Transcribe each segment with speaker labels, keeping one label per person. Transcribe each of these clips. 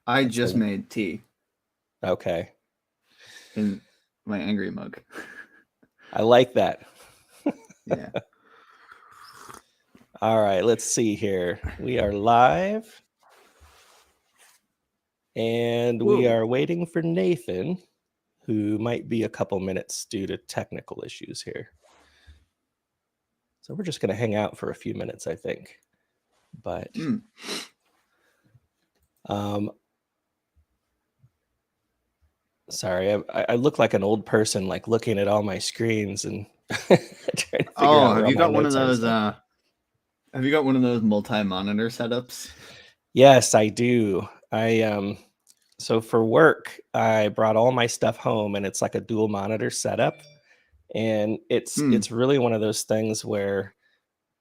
Speaker 1: I just made tea.
Speaker 2: Okay.
Speaker 1: In my angry mug.
Speaker 2: I like that.
Speaker 1: Yeah.
Speaker 2: All right, let's see here. We are live. And we are waiting for Nathan, who might be a couple minutes due to technical issues here. So we're just going to hang out for a few minutes, I think. But sorry, I look like an old person, like looking at all my screens and trying to figure out.
Speaker 1: Have you got one of those? Have you got one of those multi-monitor setups?
Speaker 2: Yes, I do. So for work, I brought all my stuff home, and it's like a dual monitor setup, and it's really one of those things where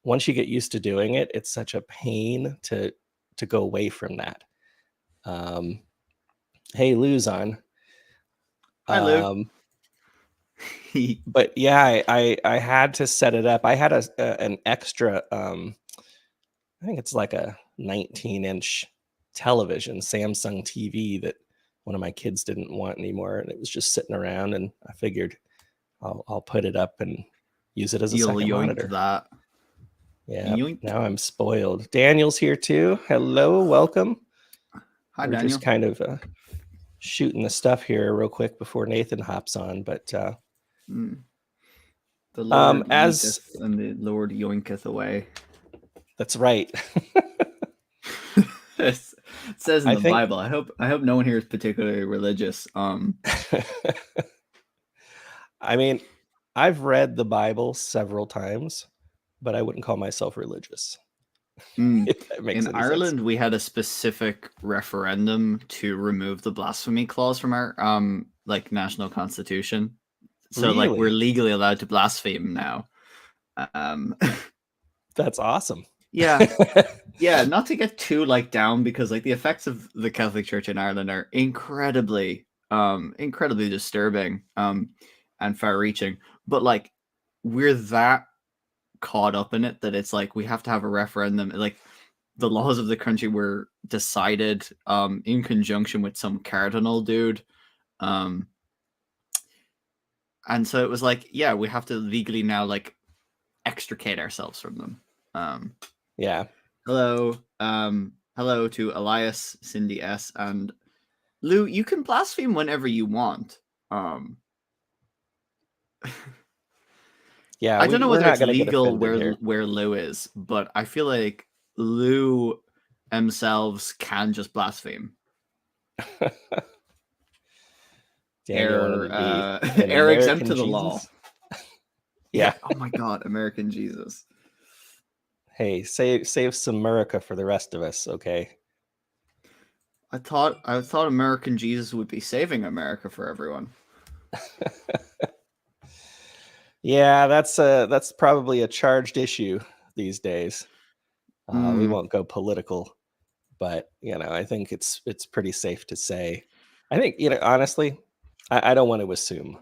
Speaker 2: once you get used to doing it, it's such a pain to go away from that. Hey, Lou's on.
Speaker 1: Hi, Lou.
Speaker 2: But yeah, I had to set it up. I had an extra, I think it's like a 19-inch television, Samsung TV, that one of my kids didn't want anymore, and it was just sitting around, and I figured I'll put it up and use it as a second monitor.
Speaker 1: That.
Speaker 2: Yeah, now I'm spoiled. Daniel's here too. Hello, welcome.
Speaker 1: Hi,
Speaker 2: We're
Speaker 1: Daniel.
Speaker 2: just kind of shooting the stuff here real quick before Nathan hops on, but
Speaker 1: the Lord eateth and the Lord yoinketh away.
Speaker 2: That's right.
Speaker 1: It says in the Bible. I hope no one here is particularly religious.
Speaker 2: I mean, I've read the Bible several times, but I wouldn't call myself religious.
Speaker 1: If that makes in Ireland, we had a specific referendum to remove the blasphemy clause from our national constitution. So
Speaker 2: really?
Speaker 1: we're legally allowed to blaspheme now.
Speaker 2: That's awesome.
Speaker 1: Yeah. Yeah, not to get too down, because the effects of the Catholic Church in Ireland are incredibly disturbing and far-reaching. But we're that caught up in it that it's we have to have a referendum. The laws of the country were decided in conjunction with some cardinal dude. And so it was yeah, we have to legally now extricate ourselves from them.
Speaker 2: Yeah.
Speaker 1: Hello. Hello to Elias, Cindy S, and Lou. You can blaspheme whenever you want.
Speaker 2: Yeah,
Speaker 1: I don't know whether it's legal where Lou is, but I feel like Lou themselves can just blaspheme. They're exempt to the law.
Speaker 2: Yeah.
Speaker 1: Oh my God, American Jesus.
Speaker 2: Hey, save some America for the rest of us, okay?
Speaker 1: I thought American Jesus would be saving America for everyone.
Speaker 2: Yeah, that's probably a charged issue these days. We won't go political, but I think it's pretty safe to say. I think honestly, I don't want to assume,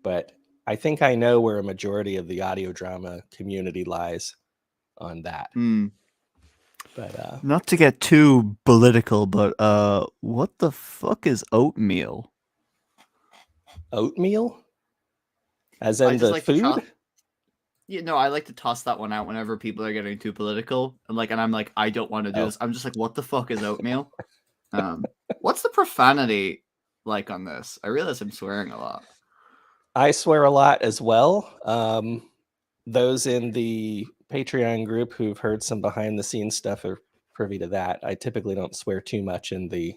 Speaker 2: but I think I know where a majority of the audio drama community lies on that. But
Speaker 1: not to get too political, but what the fuck is oatmeal?
Speaker 2: Oatmeal? As in the food?
Speaker 1: I like to toss that one out whenever people are getting too political, and I'm I don't want to do this. I'm just what the fuck is oatmeal? What's the profanity on this? I realize I'm swearing a lot.
Speaker 2: I swear a lot as well. Those in the Patreon group who've heard some behind the scenes stuff are privy to that. I typically don't swear too much in the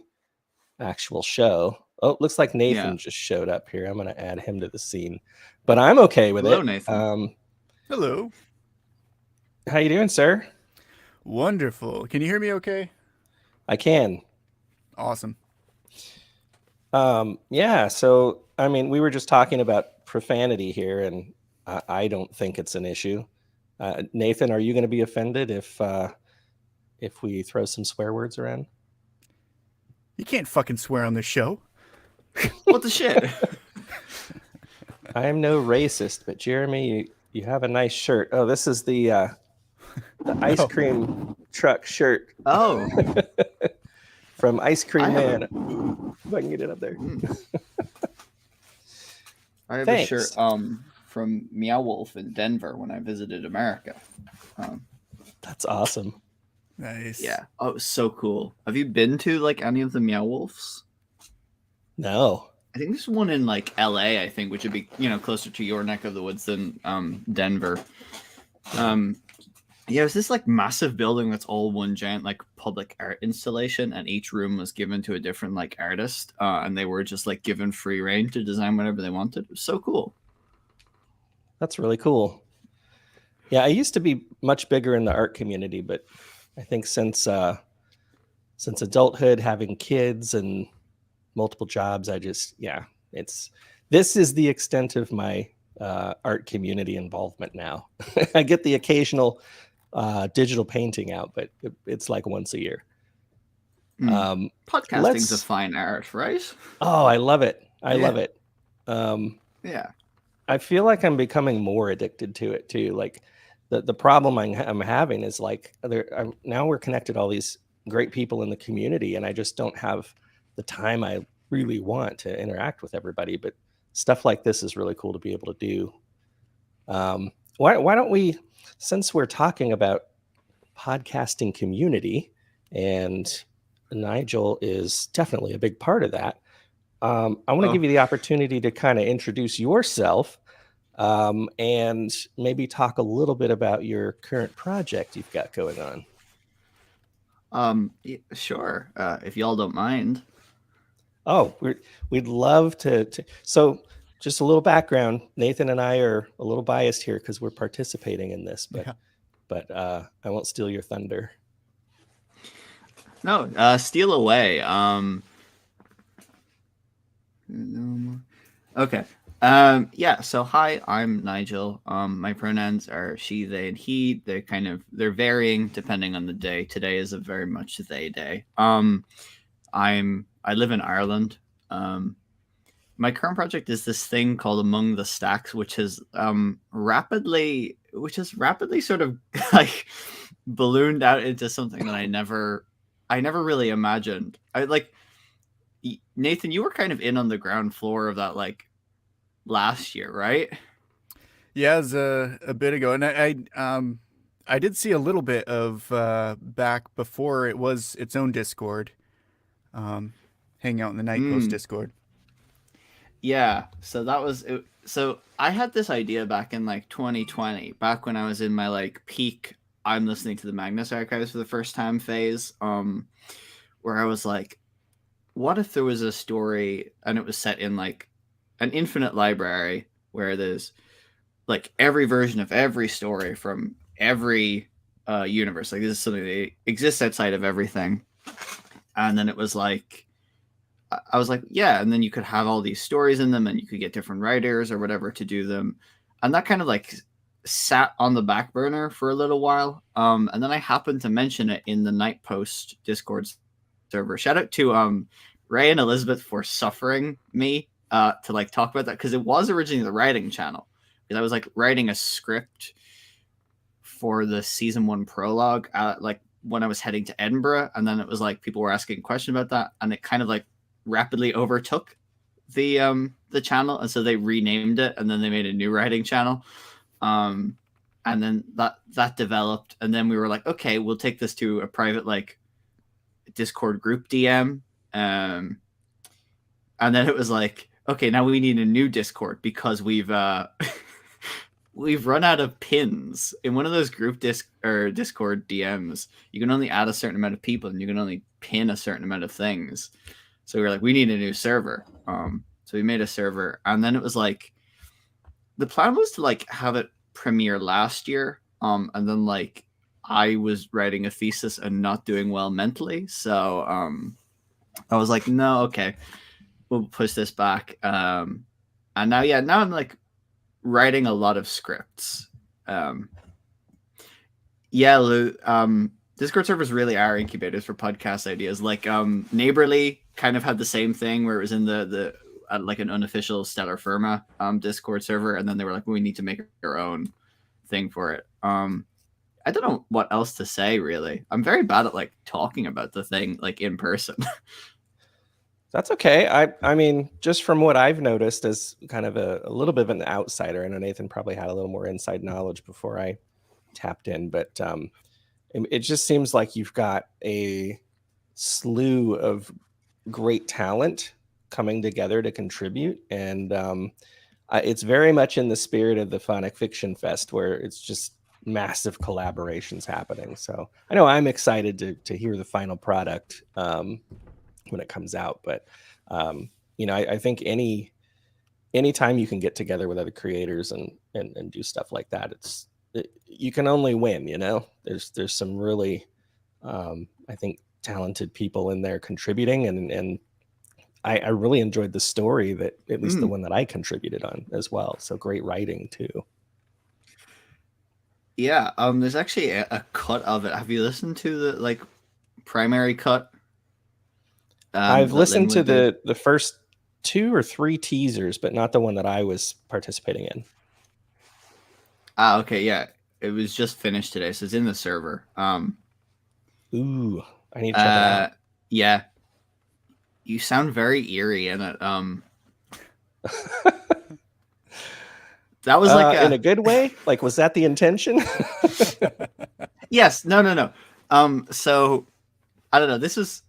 Speaker 2: actual show. Oh, looks like Nathan just showed up here. I'm going to add him to the scene, but I'm okay with it.
Speaker 1: Hello, Nathan.
Speaker 3: Hello.
Speaker 2: How you doing, sir?
Speaker 3: Wonderful. Can you hear me okay?
Speaker 2: I can.
Speaker 3: Awesome.
Speaker 2: Yeah, so I mean, we were just talking about profanity here, and I don't think it's an issue. Nathan, are you going to be offended if we throw some swear words around?
Speaker 3: You can't fucking swear on this show.
Speaker 1: What the shit?
Speaker 2: I am no racist, but Jeremy, you have a nice shirt. Oh, this is the ice cream truck shirt.
Speaker 1: Oh.
Speaker 2: from Ice Cream Man. If I can get it up there.
Speaker 1: I have
Speaker 2: Thanks.
Speaker 1: a shirt from Meow Wolf in Denver when I visited America.
Speaker 2: That's awesome.
Speaker 3: Nice.
Speaker 1: Yeah. Oh, it was so cool. Have you been to like any of the Meow Wolves?
Speaker 2: No.
Speaker 1: I think there's one in like LA, I think, which would be, closer to your neck of the woods than Denver. Yeah, it was this like massive building that's all one giant like public art installation, and each room was given to a different like artist, and they were just like given free reign to design whatever they wanted. It was so cool.
Speaker 2: That's really cool. Yeah, I used to be much bigger in the art community, but I think since adulthood, having kids and multiple jobs, this is the extent of my art community involvement now. I get the occasional digital painting out, but it's like once a year.
Speaker 1: Podcasting's a fine art, right?
Speaker 2: Oh, I love it. I love it.
Speaker 1: Yeah.
Speaker 2: I feel like I'm becoming more addicted to it too. Like the problem I'm having is like now we're connected all these great people in the community, and I just don't have the time I really want to interact with everybody. But stuff like this is really cool to be able to do. Why don't we, since we're talking about podcasting community, and Nigel is definitely a big part of that, I want to give you the opportunity to kind of introduce yourself, and maybe talk a little bit about your current project you've got going on.
Speaker 1: Sure. If y'all don't mind.
Speaker 2: Oh, we'd love to. So just a little background. Nathan and I are a little biased here because we're participating in this, but I won't steal your thunder.
Speaker 1: No, steal away. Okay. Yeah, so hi, I'm Nigel. My pronouns are she, they, and he. They're varying depending on the day. Today is a very much they day. I live in Ireland. My current project is this thing called Among the Stacks, which has rapidly sort of like ballooned out into something that I never really imagined. Nathan, you were kind of in on the ground floor of that like last year, right?
Speaker 3: Yeah, it was a bit ago, and I did see a little bit of back before it was its own Discord, hanging out in the Night Post Discord.
Speaker 1: Yeah, so that was it. So I had this idea back in like 2020, back when I was in my like peak I'm listening to the Magnus Archives for the first time phase, where I was like, what if there was a story and it was set in like an infinite library where there's like every version of every story from every universe. Like this is something that exists outside of everything. And then it was like, I was like, yeah, and then you could have all these stories in them and you could get different writers or whatever to do them. And that kind of like sat on the back burner for a little while. And then I happened to mention it in the Night Post Discord server. Shout out to Ray and Elizabeth for suffering me to like talk about that, because it was originally the writing channel. Because I was like writing a script for the season 1 prologue like when I was heading to Edinburgh, and then it was like people were asking questions about that, and it kind of like rapidly overtook the channel, and so they renamed it, and then they made a new writing channel, and then that developed, and then we were like, okay, we'll take this to a private like Discord group DM, and then it was like, okay, now we need a new Discord because we've we've run out of pins in one of those group Discord DMs. You can only add a certain amount of people, and you can only pin a certain amount of things. So we were like, we need a new server. So we made a server, and then it was like, the plan was to like have it premiere last year. And then like I was writing a thesis and not doing well mentally. So I was like, no, okay, we'll push this back. And now I'm like writing a lot of scripts. Lou, Discord servers really are incubators for podcast ideas. Like Neighborly kind of had the same thing, where it was in the like an unofficial Stellar Firma Discord server, and then they were like, we need to make our own thing for it. I don't know what else to say, really. I'm very bad at like talking about the thing like in person.
Speaker 2: That's okay. I mean, just from what I've noticed as kind of a little bit of an outsider, I know Nathan probably had a little more inside knowledge before I tapped in, but it just seems like you've got a slew of great talent coming together to contribute, and it's very much in the spirit of the Phonic Fiction Fest, where it's just massive collaborations happening. So I know I'm excited to hear the final product when it comes out, but I think anytime you can get together with other creators and do stuff like that, you can only win. There's some really I think talented people in there contributing, and I really enjoyed the story, that at least the one that I contributed on as well. So great writing too.
Speaker 1: Yeah, there's actually a cut of it. Have you listened to the like primary cut?
Speaker 2: I've listened to the first 2 or 3 teasers, but not the one that I was participating in.
Speaker 1: Okay, yeah. It was just finished today, so it's in the server.
Speaker 2: Ooh, I need to check it out.
Speaker 1: Yeah. You sound very eerie in it. That was like
Speaker 2: in a good way? Like, was that the intention?
Speaker 1: Yes. No. So I don't know. This is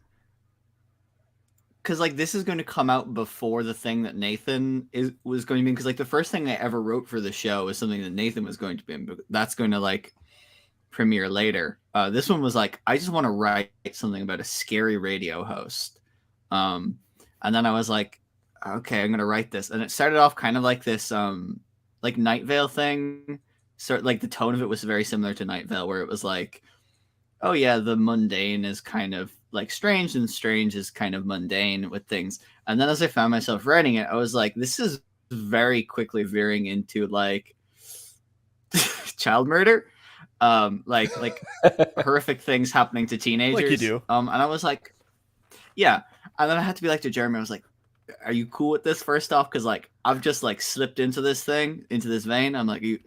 Speaker 1: because like this is going to come out before the thing that Nathan was going to be, because like the first thing I ever wrote for the show was something that Nathan was going to be in, but that's going to like premiere later. This one was like, I just want to write something about a scary radio host. And then I was like, okay, I'm going to write this. And it started off kind of like this like Night Vale thing. So like the tone of it was very similar to Night Vale, where it was like, oh yeah, the mundane is kind of like strange, and strange is kind of mundane with things. And then as I found myself writing it, I was like, this is very quickly veering into like child murder, like horrific things happening to teenagers.
Speaker 3: Like you do.
Speaker 1: And I was like, yeah. And then I had to be like to Jeremy, I was like, are you cool with this first off? Because like I've just like slipped into this thing, into this vein. I'm like, you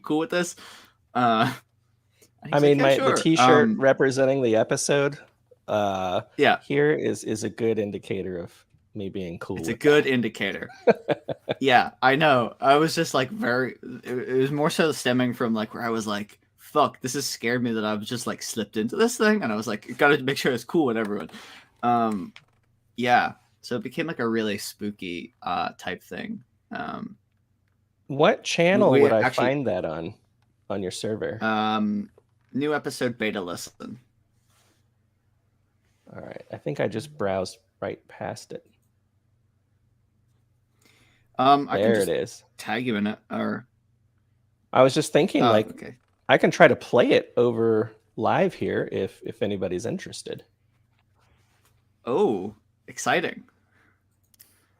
Speaker 1: cool with this?
Speaker 2: I mean,
Speaker 1: like, yeah, sure.
Speaker 2: The T-shirt representing the episode
Speaker 1: yeah,
Speaker 2: here is a good indicator of me being cool.
Speaker 1: It's a good indicator. Yeah, I know. I was just like it was more so stemming from like where I was like, fuck, this has scared me that I've just like slipped into this thing, and I was like, gotta make sure it's cool with everyone. Yeah, so it became like a really spooky type thing.
Speaker 2: What channel would I find that on your server?
Speaker 1: New episode beta listen.
Speaker 2: All right, I think I just browsed right past it. There it is.
Speaker 1: Tag you in it, or
Speaker 2: I was just thinking, okay, I can try to play it over live here if anybody's interested.
Speaker 1: Oh, exciting!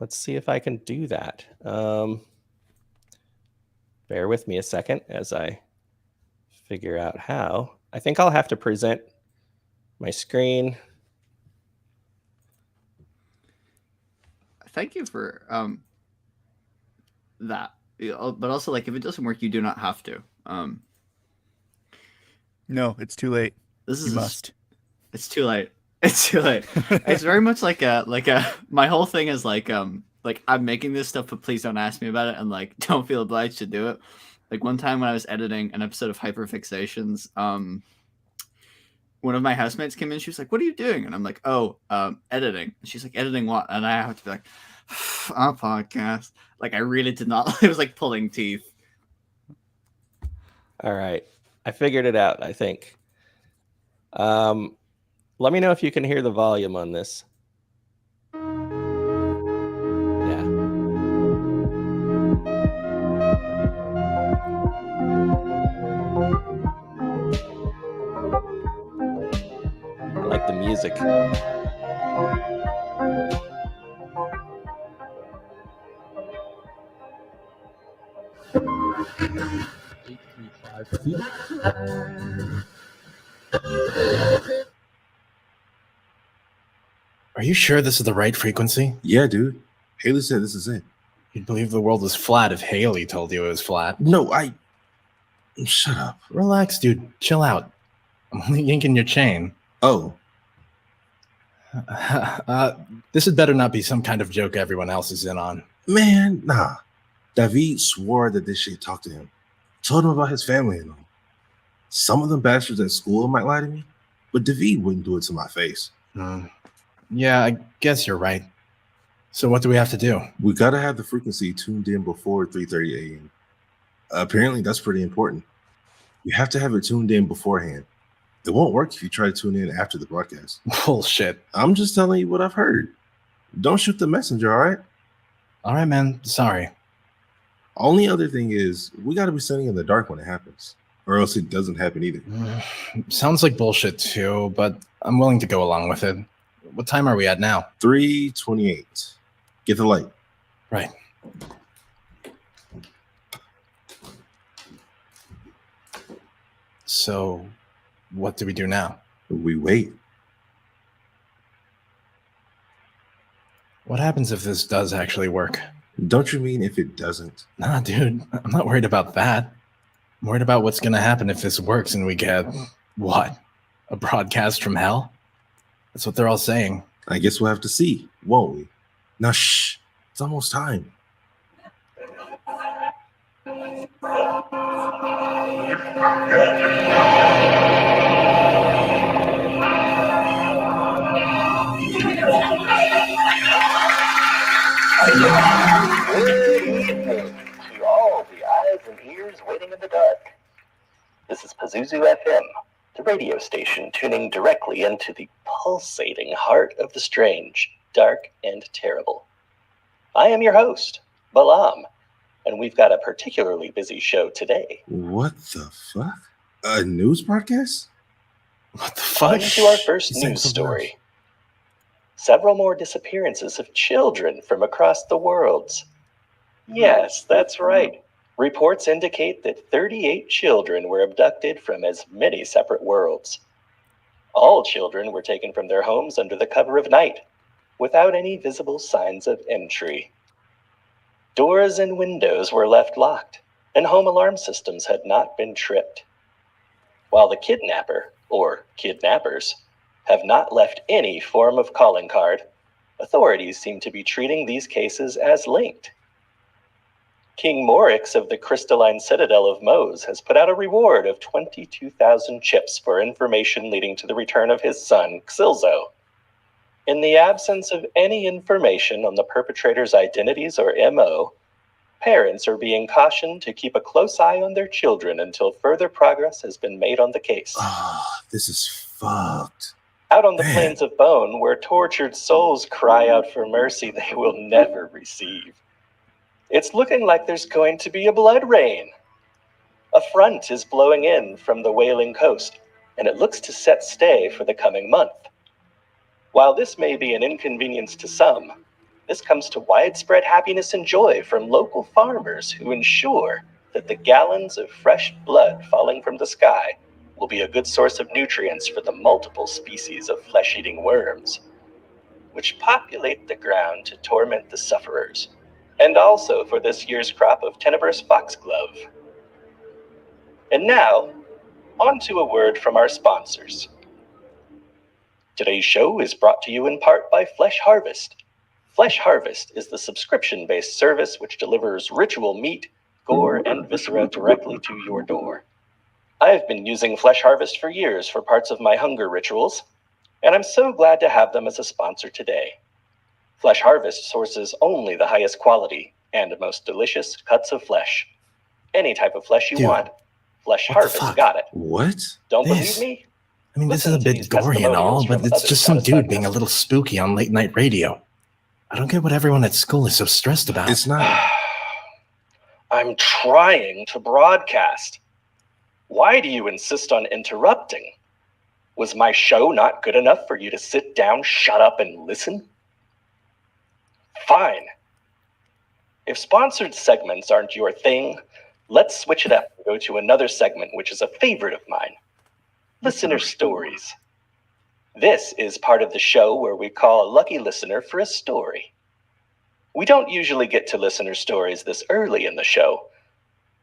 Speaker 2: Let's see if I can do that. Bear with me a second as I figure out how. I think I'll have to present my screen.
Speaker 1: Thank you for that. But also, like, if it doesn't work, you do not have to.
Speaker 3: No, it's too late.
Speaker 1: You must. It's too late. It's too late. It's very much like my whole thing is like I'm making this stuff, but please don't ask me about it, and like don't feel obliged to do it. Like one time when I was editing an episode of Hyperfixations, one of my housemates came in. She was like, "What are you doing?" And I'm like, "Oh, editing." And she's like, "Editing what?" And I have to be like, "A podcast." Like I really did not. It was like pulling teeth.
Speaker 2: All right, I figured it out, I think. Let me know if you can hear the volume on this. Yeah. I like the music.
Speaker 4: Are you sure this is the right frequency?
Speaker 5: Yeah, dude. Haley said this is it.
Speaker 4: You'd believe the world was flat if Haley told you it was flat.
Speaker 5: No,
Speaker 4: Shut up.
Speaker 5: Relax, dude. Chill out. I'm only yanking your chain.
Speaker 4: Oh,
Speaker 5: This had better not be some kind of joke everyone else is in on.
Speaker 4: man, nah. David swore that this shit talked to him. Told him about his family and all. Some of them bastards at school might lie to me, but David wouldn't do it to my face.
Speaker 5: Yeah, I guess you're right. So what do we have to do?
Speaker 4: We gotta have the frequency tuned in before 3:30 a.m. Apparently, that's pretty important. You have to have it tuned in beforehand. It won't work if you try to tune in after the broadcast.
Speaker 5: Bullshit.
Speaker 4: I'm just telling you what I've heard. Don't shoot the messenger, all right?
Speaker 5: All right, man. Sorry.
Speaker 4: Only other thing is, we gotta be sitting in the dark when it happens, or else it doesn't happen either.
Speaker 5: Sounds like bullshit too, but I'm willing to go along with it. What time are we at now?
Speaker 4: 3:28. Get the light.
Speaker 5: Right. So, what do we do now?
Speaker 4: We wait.
Speaker 5: What happens if this does actually work?
Speaker 4: Don't you mean if it doesn't?
Speaker 5: Nah, dude, I'm not worried about that. I'm worried about what's going to happen if this works and we get, what? A broadcast from hell? That's what they're all saying.
Speaker 4: I guess we'll have to see, won't we? Now, shh. It's almost time.
Speaker 6: Good evening to all the eyes and ears waiting in the dark. This is Pazuzu FM, the radio station tuning directly into the pulsating heart of the strange, dark, and terrible. I am your host, Balam, and we've got a particularly busy show today.
Speaker 4: What the fuck? A news broadcast?
Speaker 5: What the fuck?
Speaker 6: On to our first
Speaker 4: It's like
Speaker 6: news
Speaker 4: something
Speaker 6: story. Several more disappearances of children from across the worlds. Yes, that's right. Reports indicate that 38 children were abducted from as many separate worlds. All children were taken from their homes under the cover of night, without any visible signs of entry. Doors and windows were left locked, and home alarm systems had not been tripped. While the kidnapper, or kidnappers, have not left any form of calling card, authorities seem to be treating these cases as linked. King Morix of the crystalline citadel of Mose has put out a reward of 22,000 chips for information leading to the return of his son, Xilzo. In the absence of any information on the perpetrators' identities or MO, parents are being cautioned to keep a close eye on their children until further progress has been made on the case.
Speaker 4: This is fucked.
Speaker 6: Out on the
Speaker 4: Man.
Speaker 6: plains of bone, where tortured souls cry out for mercy they will never receive, it's looking like there's going to be a blood rain. A front is blowing in from the Wailing Coast, and it looks to set stay for the coming month. While this may be an inconvenience to some, this comes to widespread happiness and joy from local farmers who ensure that the gallons of fresh blood falling from the sky will be a good source of nutrients for the multiple species of flesh-eating worms, which populate the ground to torment the sufferers, and also for this year's crop of tenebrous foxglove. And now, on to a word from our sponsors. Today's show is brought to you in part by Flesh Harvest. Flesh Harvest is the subscription-based service which delivers ritual meat, gore, and viscera directly to your door. I have been using Flesh Harvest for years for parts of my hunger rituals, and I'm so glad to have them as a sponsor today. Flesh Harvest sources only the highest quality and most delicious cuts of flesh. Any type of flesh you
Speaker 5: Dude,
Speaker 6: want, Flesh
Speaker 5: what the
Speaker 6: Harvest
Speaker 5: fuck?
Speaker 6: got it.
Speaker 4: What?
Speaker 6: Don't
Speaker 5: This-
Speaker 6: believe me?
Speaker 5: I mean, this is a
Speaker 6: Listen to
Speaker 5: bit
Speaker 6: these
Speaker 5: gory and all,
Speaker 6: testimonials
Speaker 5: but
Speaker 6: from
Speaker 5: it's
Speaker 6: other
Speaker 5: just some
Speaker 6: satisfied
Speaker 5: dude being a
Speaker 6: customers.
Speaker 5: little spooky on late night radio. I don't get what everyone at school is so stressed about.
Speaker 4: It's not.
Speaker 6: I'm trying to broadcast. Why do you insist on interrupting? Was my show not good enough for you to sit down, shut up, and listen? Fine. If sponsored segments aren't your thing, let's switch it up and go to another segment which is a favorite of mine. Listener stories. This is part of the show where we call a lucky listener for a story. We don't usually get to listener stories this early in the show,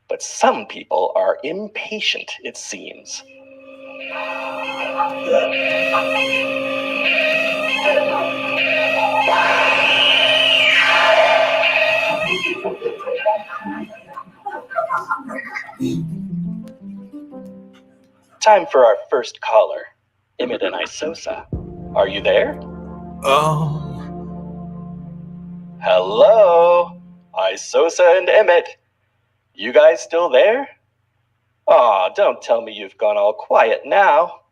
Speaker 6: But some people are impatient, it seems. Time for our first caller, Emmett and Isosa. Are you there? Hello? Isosa and Emmett. You guys still there? Aw, don't tell me you've gone all quiet now.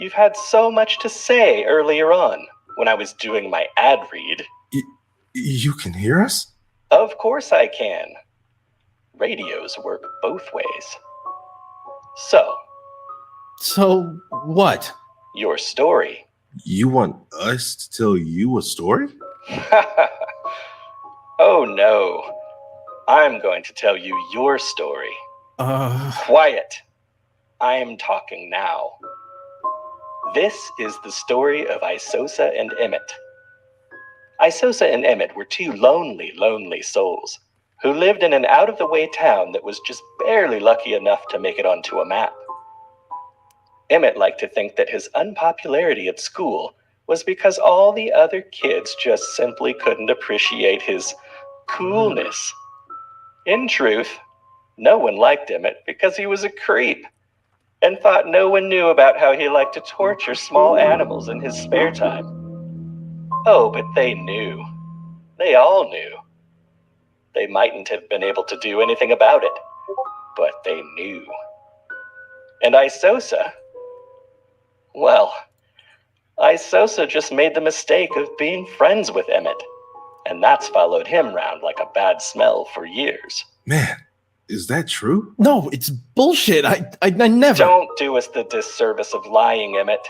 Speaker 6: You've had so much to say earlier on when I was doing my ad read.
Speaker 4: You can hear us?
Speaker 6: Of course I can. Radios work both ways.
Speaker 5: So what?
Speaker 6: Your story.
Speaker 4: You want us to tell you a story?
Speaker 6: Oh no. I'm going to tell you your story. Quiet. I'm talking now. This is the story of Isosa and Emmett. Isosa and Emmett were two lonely souls who lived in an out-of-the-way town that was just barely lucky enough to make it onto a map. Emmett liked to think that his unpopularity at school was because all the other kids just simply couldn't appreciate his coolness. In truth, no one liked Emmett because he was a creep and thought no one knew about how he liked to torture small animals in his spare time. Oh, but they knew. They all knew. They mightn't have been able to do anything about it, but they knew. And Isosa? Well, Isosa just made the mistake of being friends with Emmett, and that's followed him round like a bad smell for years.
Speaker 4: Man, is that true?
Speaker 5: No, it's bullshit. I never.
Speaker 6: Don't do us the disservice of lying, Emmett.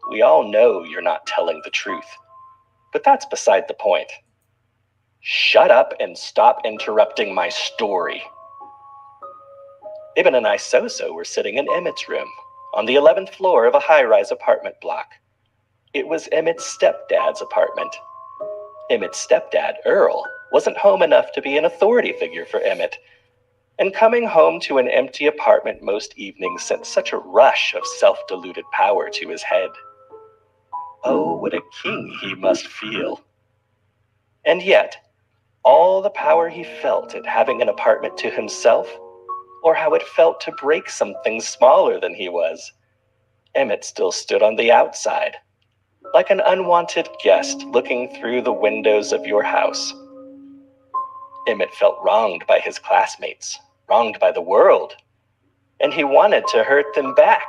Speaker 6: We all know you're not telling the truth, but that's beside the point. Shut up and stop interrupting my story. Emmett and Isosa were sitting in Emmett's room on the 11th floor of a high-rise apartment block. It was Emmett's stepdad's apartment. Emmett's stepdad, Earl, wasn't home enough to be an authority figure for Emmett, and coming home to an empty apartment most evenings sent such a rush of self-deluded power to his head. Oh, what a king he must feel. And yet, all the power he felt at having an apartment to himself, or how it felt to break something smaller than he was, Emmett still stood on the outside, like an unwanted guest looking through the windows of your house. Emmett felt wronged by his classmates, wronged by the world, and he wanted to hurt them back.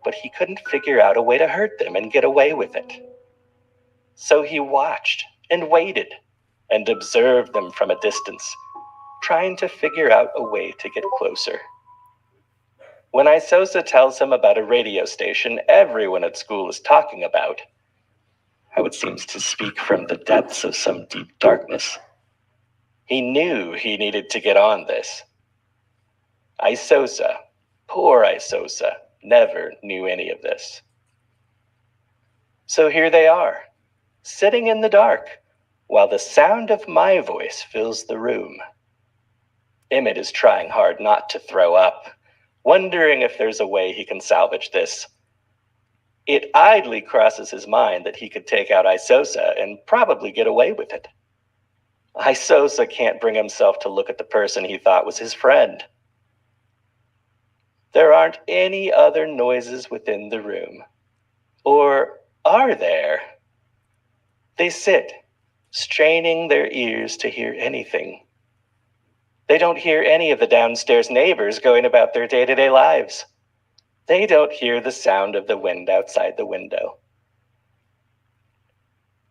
Speaker 6: But he couldn't figure out a way to hurt them and get away with it. So he watched and waited and observed them from a distance, trying to figure out a way to get closer. When Isosa tells him about a radio station everyone at school is talking about, how it seems to speak from the depths of some deep darkness, he knew he needed to get on this. Isosa, poor Isosa, never knew any of this. So here they are, sitting in the dark, while the sound of my voice fills the room. Emmett is trying hard not to throw up, wondering if there's a way he can salvage this. It idly crosses his mind that he could take out Isosa and probably get away with it. Isosa can't bring himself to look at the person he thought was his friend. There aren't any other noises within the room. Or are there? They sit, straining their ears to hear anything. They don't hear any of the downstairs neighbors going about their day-to-day lives. They don't hear the sound of the wind outside the window.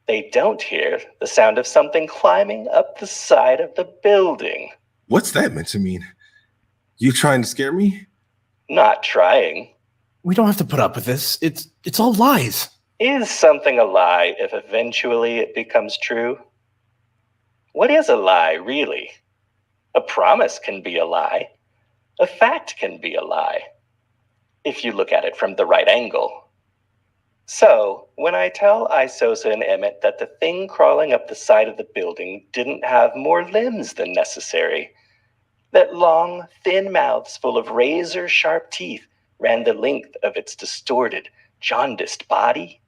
Speaker 6: They don't hear the sound of something climbing up the side of the building.
Speaker 4: What's that meant to mean? You trying to scare me?
Speaker 6: Not trying.
Speaker 5: We don't have to put up with this. It's all lies.
Speaker 6: Is something a lie if eventually it becomes true? What is a lie, really? A promise can be a lie. A fact can be a lie, if you look at it from the right angle. So, when I tell Isosa and Emmett that the thing crawling up the side of the building didn't have more limbs than necessary, that long, thin mouths full of razor-sharp teeth ran the length of its distorted, jaundiced body,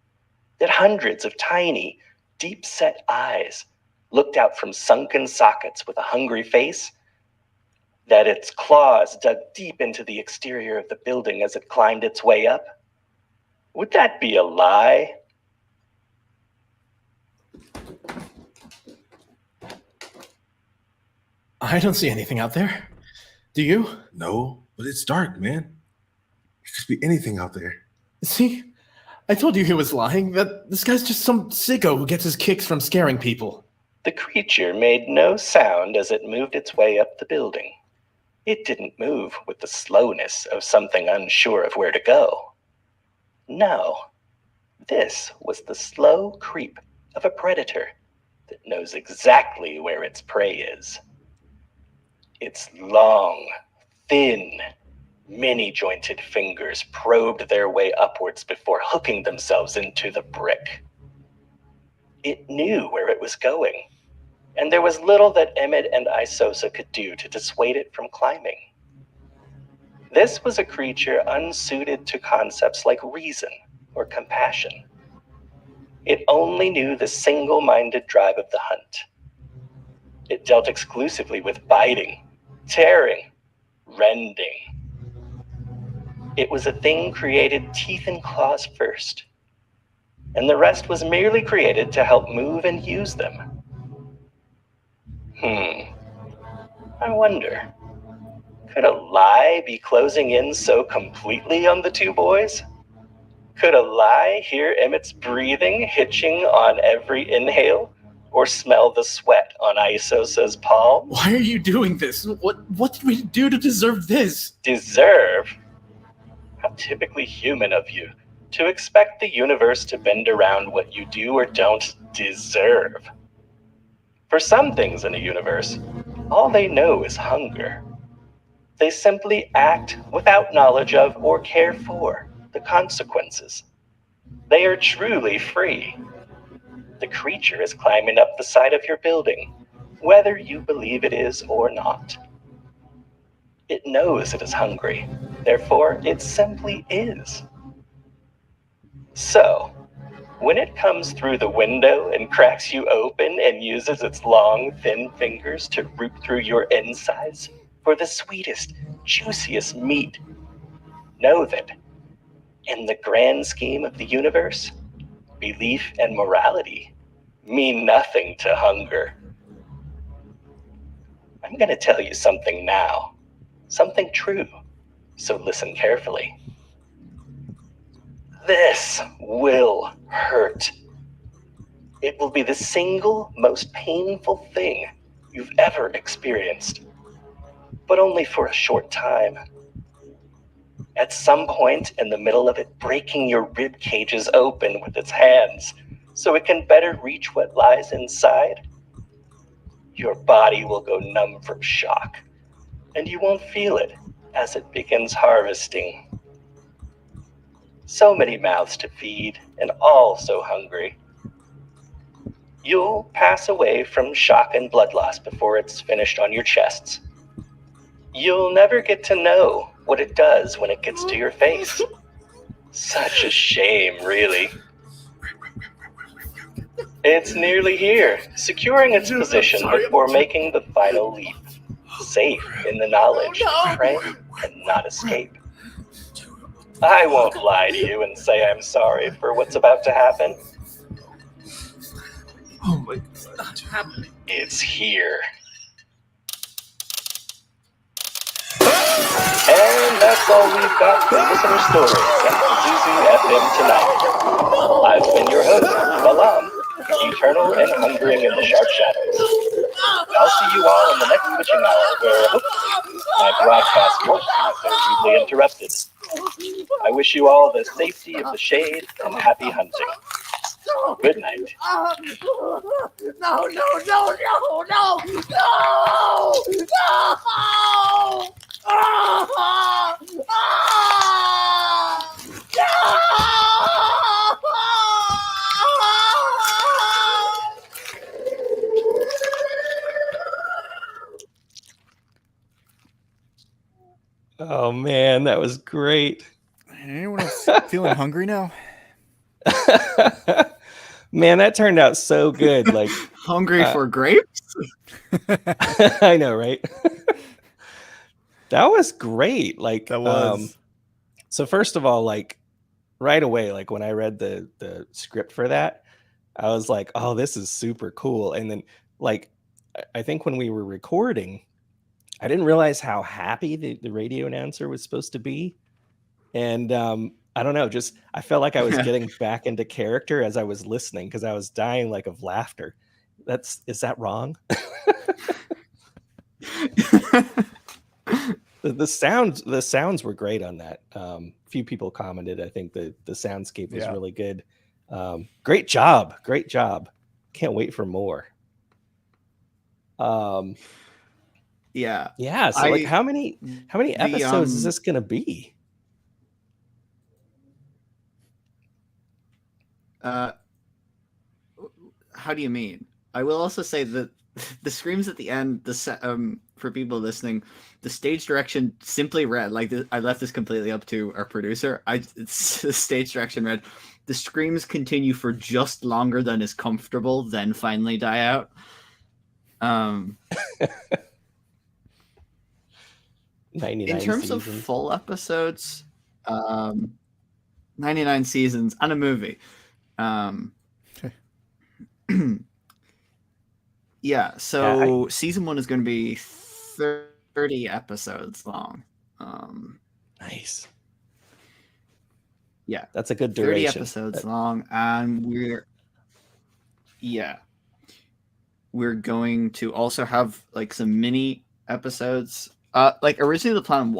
Speaker 6: that hundreds of tiny, deep-set eyes looked out from sunken sockets with a hungry face, that its claws dug deep into the exterior of the building as it climbed its way up? Would that be a lie?
Speaker 5: I don't see anything out there. Do you?
Speaker 4: No, but it's dark, man. It could be anything out there.
Speaker 5: See? I told you he was lying, that this guy's just some sicko who gets his kicks from scaring people.
Speaker 6: The creature made no sound as it moved its way up the building. It didn't move with the slowness of something unsure of where to go. No, this was the slow creep of a predator that knows exactly where its prey is. Its long, thin, many-jointed fingers probed their way upwards before hooking themselves into the brick. It knew where it was going, and there was little that Emmett and Isosa could do to dissuade it from climbing. This was a creature unsuited to concepts like reason or compassion. It only knew the single-minded drive of the hunt. It dealt exclusively with biting, tearing, rending. It was a thing created teeth and claws first, and the rest was merely created to help move and use them. I wonder, could a lie be closing in so completely on the two boys? Could a lie hear Emmett's breathing hitching on every inhale, or smell the sweat on Isosa's palm?
Speaker 5: Why are you doing this? What did we do to deserve this?
Speaker 6: Deserve? How typically human of you to expect the universe to bend around what you do or don't deserve. For some things in a universe, all they know is hunger. They simply act without knowledge of or care for the consequences. They are truly free. The creature is climbing up the side of your building, whether you believe it is or not. It knows it is hungry, therefore it simply is. So, when it comes through the window and cracks you open and uses its long, thin fingers to root through your insides for the sweetest, juiciest meat, know that, in the grand scheme of the universe, belief and morality mean nothing to hunger. I'm going to tell you something now, something true, so listen carefully. This will hurt. It will be the single most painful thing you've ever experienced, but only for a short time. At some point in the middle of it breaking your rib cages open with its hands so it can better reach what lies inside, your body will go numb from shock, and you won't feel it as it begins harvesting. So many mouths to feed, and all so hungry. You'll pass away from shock and blood loss before it's finished on your chests. You'll never get to know what it does when it gets to your face. Such a shame, really. It's nearly here, securing its position before making the final leap. Safe in the knowledge to pray and not escape. I won't lie to you and say I'm sorry for what's about to happen.
Speaker 4: Oh my God.
Speaker 6: It's here. And that's all we've got for listener stories at Zuzu FM tonight. I've been your host, Balam, eternal and hungering in the sharp shadows. I'll see you all in the next witching hour where hopefully my broadcast won't be so rudely interrupted. I wish you all the safety of the shade and happy hunting. Good night.
Speaker 2: man, that was great.
Speaker 3: Anyone else feeling hungry now?
Speaker 2: Man, that turned out so good. Like,
Speaker 1: Hungry for grapes?
Speaker 2: I know, right? That was great. Like,
Speaker 3: That was.
Speaker 2: so first of all, like right away, like when I read the script for that, I was like, oh, this is super cool. And then like I think when we were recording, I didn't realize how happy the radio announcer was supposed to be. And I don't know, just I felt like I was getting back into character as I was listening because I was dying like of laughter. Is that wrong? The sounds were great on that. Few people commented. I think the soundscape was really good. Great job. Can't wait for more.
Speaker 1: Yeah.
Speaker 2: So like how many episodes is this gonna be?
Speaker 1: How do you mean? I will also say that the screams at the end, for people listening, the stage direction simply read, like I left this completely up to our producer. The stage direction read, the screams continue for just longer than is comfortable, then finally die out.
Speaker 2: 99
Speaker 1: in terms
Speaker 2: seasons.
Speaker 1: of full episodes, 99 seasons and a movie. Yeah, so season 1 is going to be 30 episodes long.
Speaker 2: Nice.
Speaker 1: Yeah,
Speaker 2: that's a good duration.
Speaker 1: 30 episodes long, and we're going to also have like some mini episodes. Like originally the plan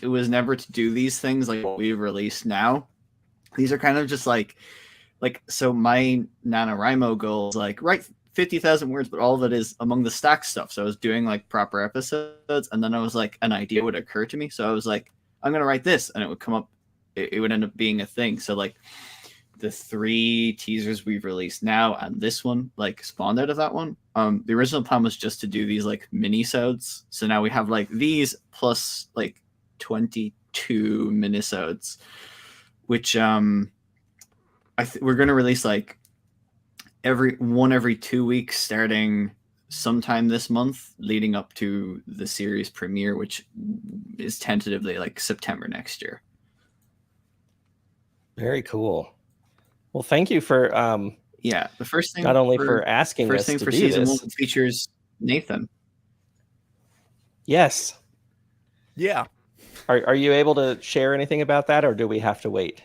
Speaker 1: it was never to do these things like what we've released now. These are kind of just like so my NaNoWriMo goal is like write 50,000 words, but all of it is among the stack stuff. So I was doing like proper episodes, and then I was like, an idea would occur to me. So I was like, I'm going to write this, and it would come up. It would end up being a thing. So like the 3 teasers we've released now and this one like spawned out of that one. The original plan was just to do these like mini-sodes. So now we have like these plus like 22 mini-sodes, which we're going to release like every 2 weeks starting sometime this month, leading up to the series premiere, which is tentatively like September next year.
Speaker 2: Very cool. Well, thank you for
Speaker 1: the first thing
Speaker 2: not only for asking
Speaker 1: first
Speaker 2: us
Speaker 1: thing
Speaker 2: to
Speaker 1: for
Speaker 2: do
Speaker 1: season
Speaker 2: this.
Speaker 1: 1 features Nathan.
Speaker 2: Yes.
Speaker 3: Yeah.
Speaker 2: Are you able to share anything about that, or do we have to wait?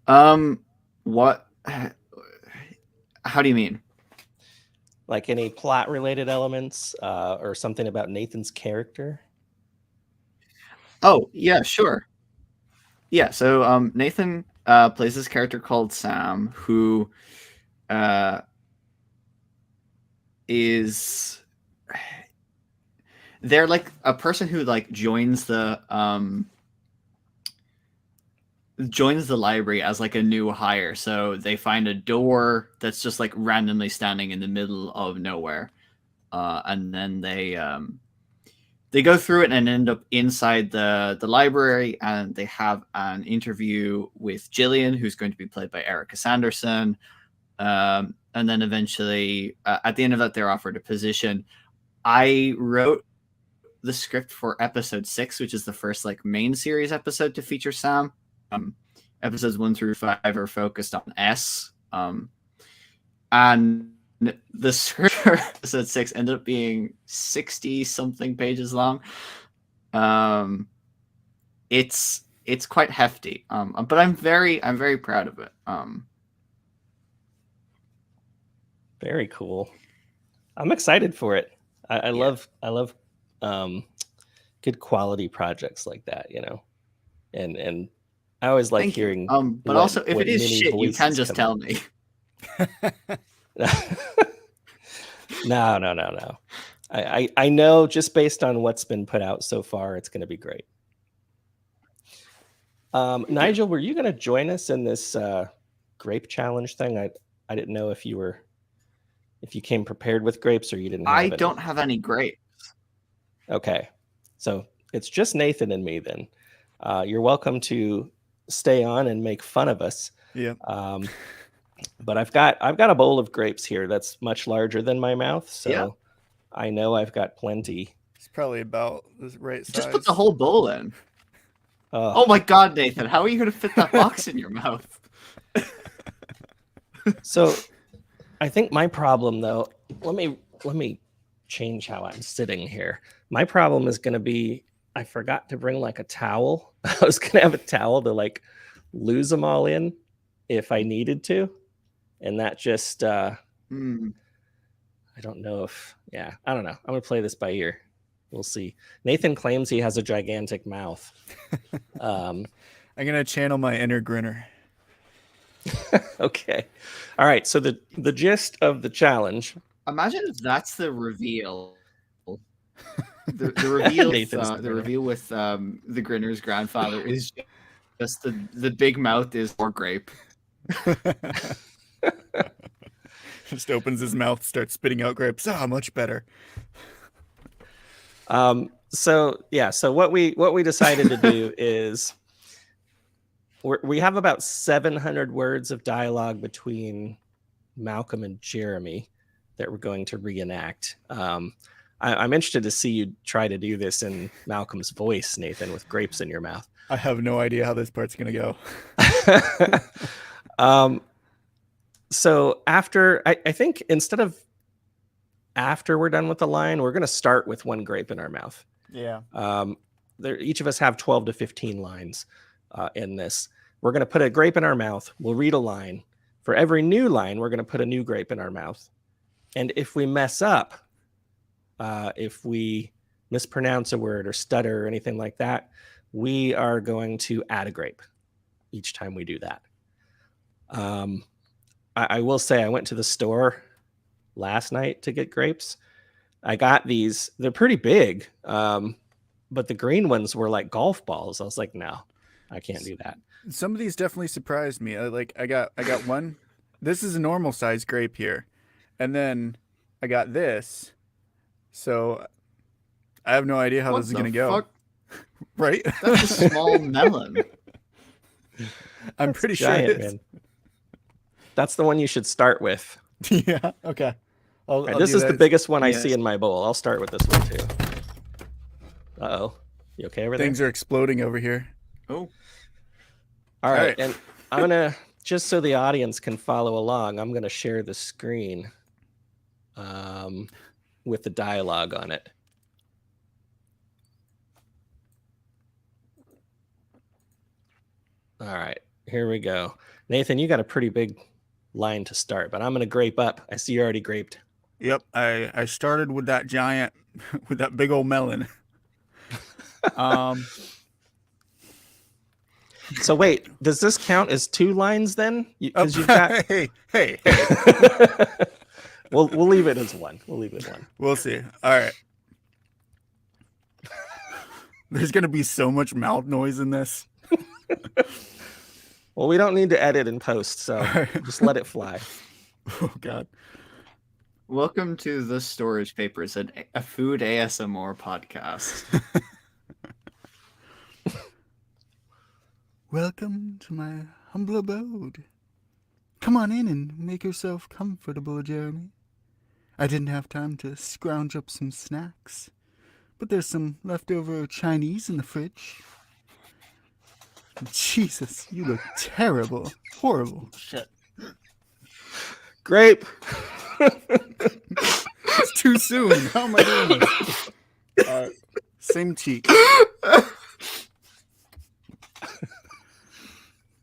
Speaker 1: What? How do you mean?
Speaker 2: Like any plot related elements, or something about Nathan's character?
Speaker 1: Oh, yeah, sure. Yeah, so Nathan plays this character called Sam, who is they're like a person who like joins the library as like a new hire. So they find a door that's just like randomly standing in the middle of nowhere, and then they go through it and end up inside the library, and they have an interview with Jillian, who's going to be played by Erica Sanderson. And then eventually, at the end of that, they're offered a position. I wrote the script for episode 6, which is the first like main series episode to feature Sam. Episodes 1 through 5 are focused on S. And the script for episode 6 ended up being 60 something pages long. It's quite hefty. But I'm very proud of it.
Speaker 2: Very cool. I'm excited for it. I love good quality projects like that, you know. And I always like hearing
Speaker 1: but also if it is shit, you can just tell me.
Speaker 2: No. I know just based on what's been put out so far, it's going to be great. Nigel, were you going to join us in this grape challenge thing? I didn't know if you came prepared with grapes or you didn't have
Speaker 1: I
Speaker 2: any.
Speaker 1: don't have any grapes.
Speaker 2: Okay. So it's just Nathan and me then. You're welcome to stay on and make fun of us.
Speaker 3: Yeah.
Speaker 2: But I've got a bowl of grapes here that's much larger than my mouth, so
Speaker 1: Yeah.
Speaker 2: I know I've got plenty.
Speaker 3: It's probably about the right size.
Speaker 1: Just put the whole bowl in. Oh my God, Nathan! How are you going to fit that box in your mouth?
Speaker 2: So, I think my problem, though, let me change how I'm sitting here. My problem is going to be I forgot to bring like a towel. I was going to have a towel to like lose them all in if I needed to, and that just I don't know if I don't know. I'm going to play this by ear. We'll see. Nathan claims he has a gigantic mouth.
Speaker 3: I'm gonna channel my inner grinner.
Speaker 2: Okay. All right. So the gist of the challenge.
Speaker 1: Imagine if that's the reveal. The reveal.
Speaker 2: Nathan's
Speaker 1: the reveal with the Grinner's grandfather is just the big mouth is more grape.
Speaker 3: Just opens his mouth, starts spitting out grapes. Much better.
Speaker 2: So what we decided to do is we have about 700 words of dialogue between Malcolm and Jeremy that we're going to reenact. I'm interested to see you try to do this in Malcolm's voice, Nathan, with grapes in your mouth.
Speaker 3: I have no idea how this part's gonna go.
Speaker 2: So after I think instead of after we're done with the line, we're going to start with one grape in our mouth.
Speaker 3: Yeah.
Speaker 2: Each of us have 12 to 15 lines in this. We're going to put a grape in our mouth. We'll read a line. For every new line, we're going to put a new grape in our mouth. And if we mess up, if we mispronounce a word or stutter or anything like that, we are going to add a grape each time we do that. I will say I went to the store last night to get grapes. I got these. They're pretty big, but the green ones were like golf balls. I was like, no, I can't do that.
Speaker 3: Some of these definitely surprised me. I got one. This is a normal size grape here, and then I got this. So I have no idea how this is gonna go. Right?
Speaker 1: That's a small melon.
Speaker 3: I'm pretty sure
Speaker 2: giant,
Speaker 3: it is.
Speaker 2: man. That's the one you should start with.
Speaker 3: Yeah. Okay. I'll
Speaker 2: This
Speaker 3: do
Speaker 2: is the
Speaker 3: that.
Speaker 2: biggest one I
Speaker 1: Yes.
Speaker 2: see in my bowl. I'll start with this one too. Uh-oh. You okay over there?
Speaker 3: Things are exploding over here.
Speaker 1: Oh.
Speaker 2: All
Speaker 3: All
Speaker 2: right.
Speaker 3: right.
Speaker 2: And I'm going to, just so the audience can follow along, I'm going to share the screen with the dialogue on it. All right. Here we go. Nathan, you got a pretty big line to start, but I'm going to grape up. I see you already graped.
Speaker 3: Yep. I started with that giant, with that big old melon.
Speaker 2: So wait, does this count as 2 lines then? Because you've got.
Speaker 3: hey.
Speaker 2: We'll leave it as 1. We'll leave it 1.
Speaker 3: We'll see. All right. There's gonna be so much mouth noise in this.
Speaker 2: Well, we don't need to edit and post, so just let it fly.
Speaker 3: Oh God.
Speaker 1: Welcome to the Storage Papers, a food ASMR podcast.
Speaker 3: Welcome to my humble abode. Come on in and make yourself comfortable, Jeremy. I didn't have time to scrounge up some snacks, but there's some leftover Chinese in the fridge. Jesus, you look terrible. Horrible.
Speaker 1: Shit.
Speaker 2: Grape.
Speaker 3: It's too soon. How am I doing this? Same cheek.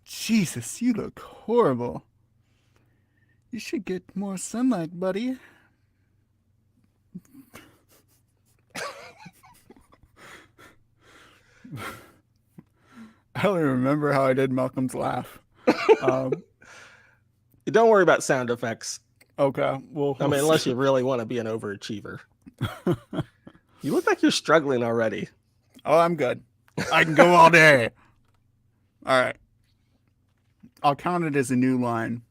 Speaker 3: Jesus, you look horrible. You should get more sunlight, buddy. I don't even remember how I did Malcolm's laugh.
Speaker 2: Don't worry about sound effects.
Speaker 3: Okay, well,
Speaker 2: I mean, unless you really want to be an overachiever. You look like you're struggling already.
Speaker 3: Oh, I'm good. I can go all day. All right. I'll count it as a new line.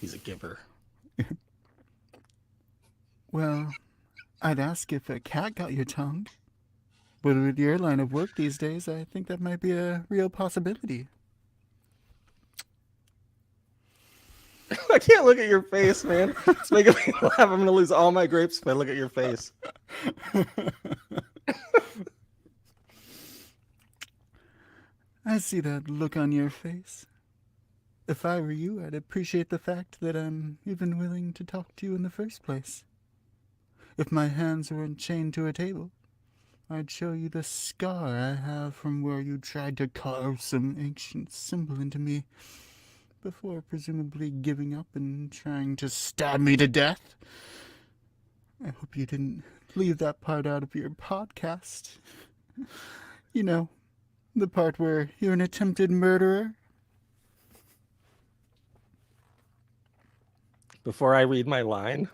Speaker 2: He's a giver.
Speaker 3: Well, I'd ask if a cat got your tongue. But with your line of work these days, I think that might be a real possibility.
Speaker 2: I can't look at your face, man. It's making me laugh. I'm gonna lose all my grapes if I look at your face.
Speaker 3: I see that look on your face. If I were you, I'd appreciate the fact that I'm even willing to talk to you in the first place. If my hands weren't chained to a table, I'd show you the scar I have from where you tried to carve some ancient symbol into me before presumably giving up and trying to stab me to death. I hope you didn't leave that part out of your podcast. You know, the part where you're an attempted murderer.
Speaker 2: Before I read my line,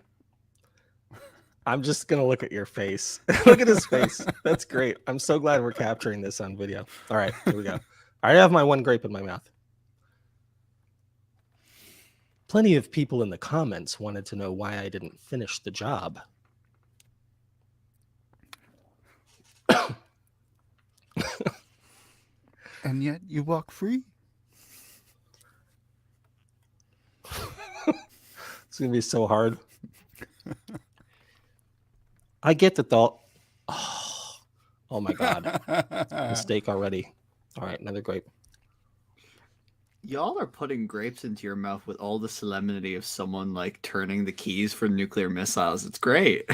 Speaker 2: I'm just gonna look at your face. Look at his face. That's great. I'm so glad we're capturing this on video. All right, here we go. I have my one grape in my mouth. Plenty of people in the comments wanted to know why I didn't finish the job.
Speaker 3: And yet you walk free.
Speaker 2: It's gonna be so hard. I get that though. Oh my god. Mistake already. All right, another grape.
Speaker 1: Y'all are putting grapes into your mouth with all the solemnity of someone like turning the keys for nuclear missiles. It's great.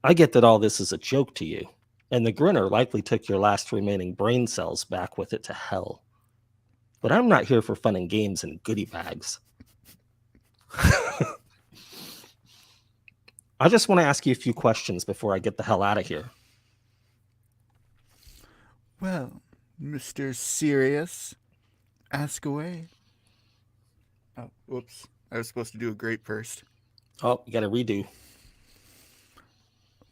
Speaker 2: I get that all this is a joke to you, and the grinner likely took your last remaining brain cells back with it to hell. But I'm not here for fun and games and goodie bags. I just want to ask you a few questions before I get the hell out of here.
Speaker 3: Well, Mr. Serious, ask away. Oh, whoops. I was supposed to do a grape first.
Speaker 2: Oh, you got to redo.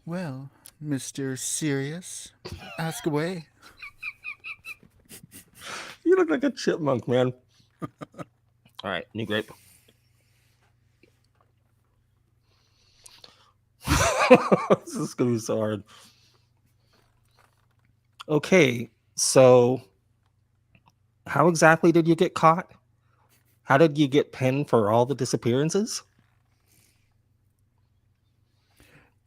Speaker 3: Well, Mr. Serious, ask away.
Speaker 2: You look like a chipmunk, man. All right, new grape. This is going to be so hard. Okay, so how exactly did you get caught? How did you get pinned for all the disappearances?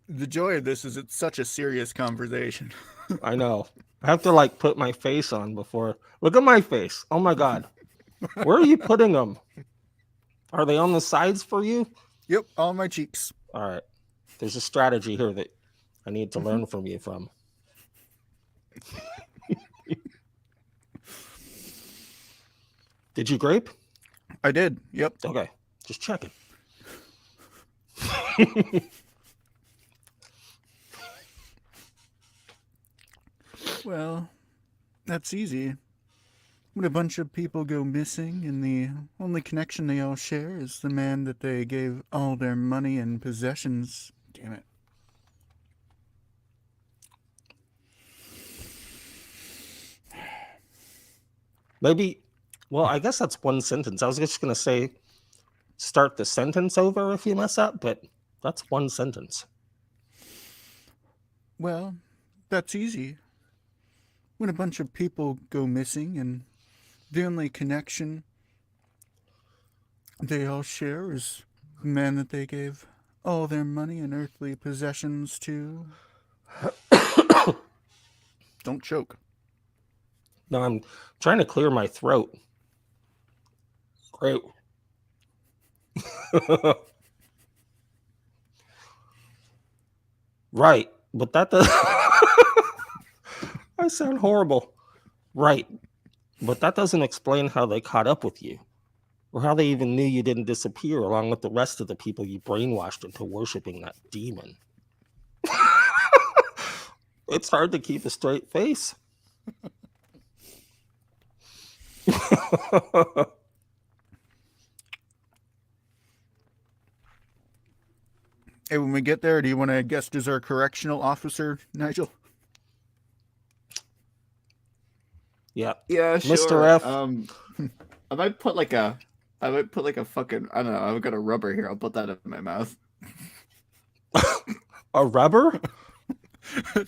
Speaker 3: The joy of this is it's such a serious conversation.
Speaker 2: I know. I have to like put my face on before. Look at my face. Oh my God. Where are you putting them? Are they on the sides for you?
Speaker 3: Yep, all my cheeks.
Speaker 2: All right. There's a strategy here that I need to learn from you from. Did you grape?
Speaker 3: I did, yep.
Speaker 2: Okay. Just checking.
Speaker 3: Well, that's easy. When a bunch of people go missing and the only connection they all share is the man that they gave all their money and possessions. Damn it.
Speaker 2: Maybe, well, I guess that's one sentence. I was just going to say, start the sentence over if you mess up, but that's one sentence.
Speaker 3: Well, that's easy. When a bunch of people go missing and the only connection they all share is the man that they gave all their money and earthly possessions to. Don't choke.
Speaker 2: No, I'm trying to clear my throat. Great. Right, but that does. I sound horrible. Right, but that doesn't explain how they caught up with you, or how they even knew you didn't disappear along with the rest of the people you brainwashed into worshiping that demon. It's hard to keep a straight face.
Speaker 3: Hey, when we get there, do you want to guest as our correctional officer, Nigel?
Speaker 2: Yeah.
Speaker 1: Yeah, sure.
Speaker 2: Mr. F.
Speaker 1: I might put like a I might put like a fucking, I don't know, I've got a rubber here. I'll put that in my mouth.
Speaker 2: A rubber?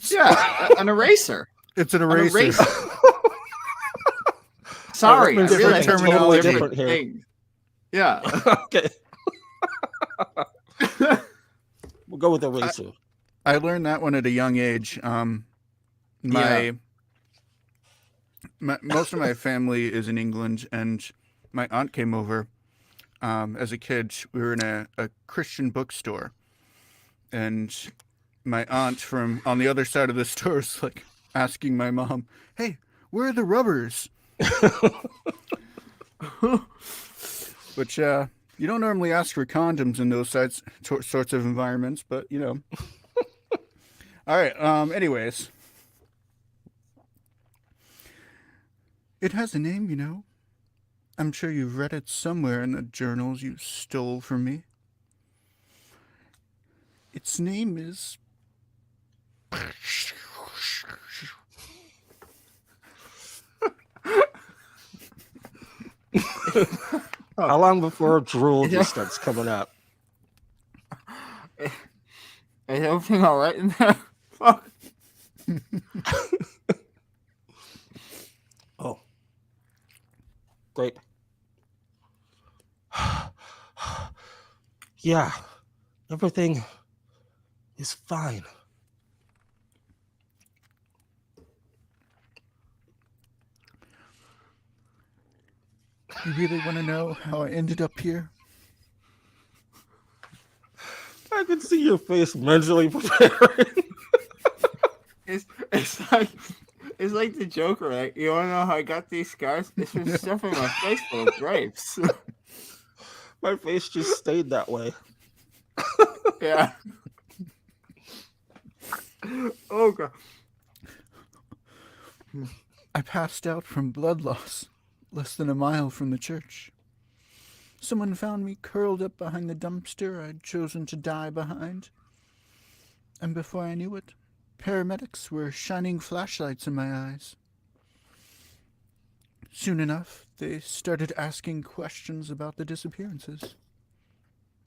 Speaker 1: Yeah, an eraser.
Speaker 3: It's an
Speaker 1: An
Speaker 3: eraser.
Speaker 1: eraser. Sorry, I
Speaker 2: Different
Speaker 1: realized it's
Speaker 3: terminology.
Speaker 1: different
Speaker 2: here.
Speaker 1: things. Yeah.
Speaker 2: Okay. We'll go with eraser.
Speaker 3: I learned that one at a young age. Most of my family is in England, and my aunt came over. As a kid, we were in a Christian bookstore, and my aunt from on the other side of the store is like asking my mom, "Hey, where are the rubbers?" Which you don't normally ask for condoms in those sorts of environments, but you know. All right. Anyways, it has a name, you know. I'm sure you've read it somewhere in the journals you stole from me. Its name is.
Speaker 2: How long before drool just starts coming up?
Speaker 1: Is everything all right in there? Fuck.
Speaker 2: Oh. Great. Yeah. Everything is fine.
Speaker 3: You really want to know how I ended up here?
Speaker 2: I can see your face mentally preparing.
Speaker 1: It's like the Joker, right? You want to know how I got these scars? It's from stuffing my face full of grapes.
Speaker 2: My face just stayed that way.
Speaker 1: Yeah. Oh god.
Speaker 3: I passed out from blood loss less than a mile from the church. Someone found me curled up behind the dumpster I'd chosen to die behind. And before I knew it, paramedics were shining flashlights in my eyes. Soon enough, they started asking questions about the disappearances.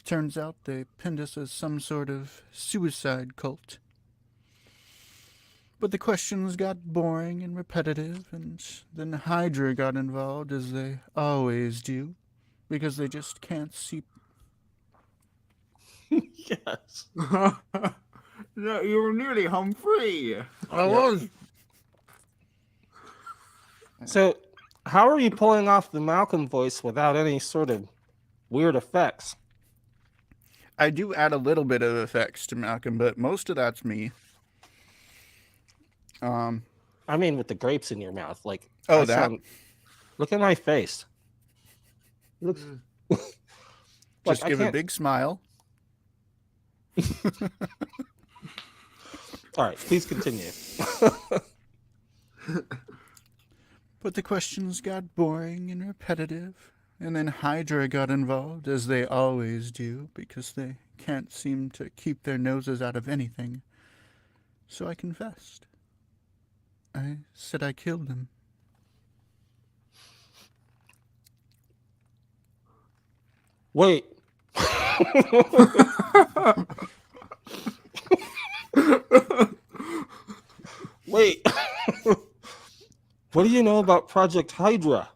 Speaker 3: Turns out they pinned us as some sort of suicide cult. But the questions got boring and repetitive, and then Hydra got involved, as they always do, because they just can't see.
Speaker 2: Yes.
Speaker 1: No, you were nearly home free.
Speaker 2: I was. So, how are you pulling off the Malcolm voice without any sort of weird effects?
Speaker 3: I do add a little bit of effects to Malcolm, but most of that's me.
Speaker 2: I mean, with the grapes in your mouth, like.
Speaker 3: Oh, that.
Speaker 2: Look at my face. Looks.
Speaker 3: Just give a big smile.
Speaker 2: All right, please continue.
Speaker 3: But the questions got boring and repetitive, and then Hydra got involved, as they always do, because they can't seem to keep their noses out of anything. So I confessed. I said I killed them.
Speaker 2: Wait. Wait. What do you know about Project Hydra?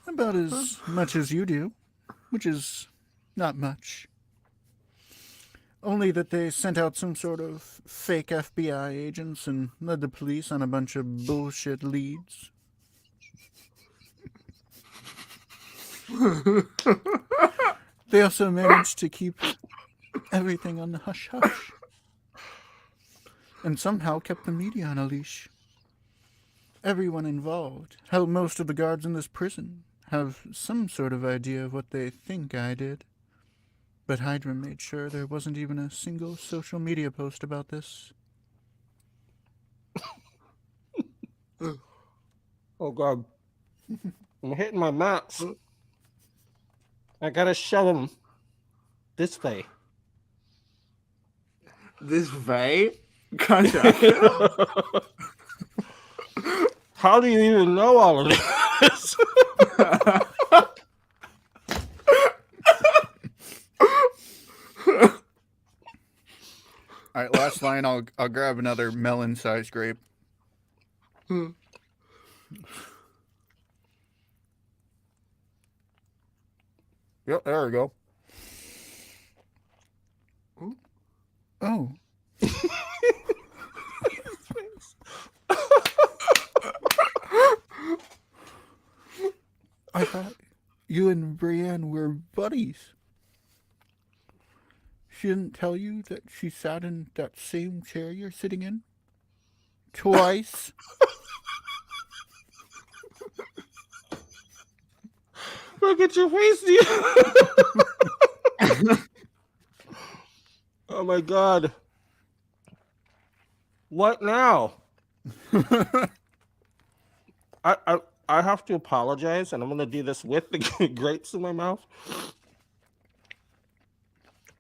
Speaker 3: About as much as you do, which is not much. Only that they sent out some sort of fake FBI agents and led the police on a bunch of bullshit leads. They also managed to keep everything on the hush-hush. And somehow kept the media on a leash. Everyone involved, hell, most of the guards in this prison, have some sort of idea of what they think I did. But Hydra made sure there wasn't even a single social media post about this.
Speaker 2: Oh, God. I'm hitting my maps. I gotta shove them this way.
Speaker 1: This way? Gotcha.
Speaker 2: How do you even know all of this?
Speaker 3: All right, last line. I'll grab another melon-sized grape. Yep, there we go. Oh. I thought you and Brienne were buddies. She didn't tell you that she sat in that same chair you're sitting in? Twice?
Speaker 2: Look at your face, dude. Oh my god. What now? I have to apologize, and I'm gonna do this with the grapes in my mouth.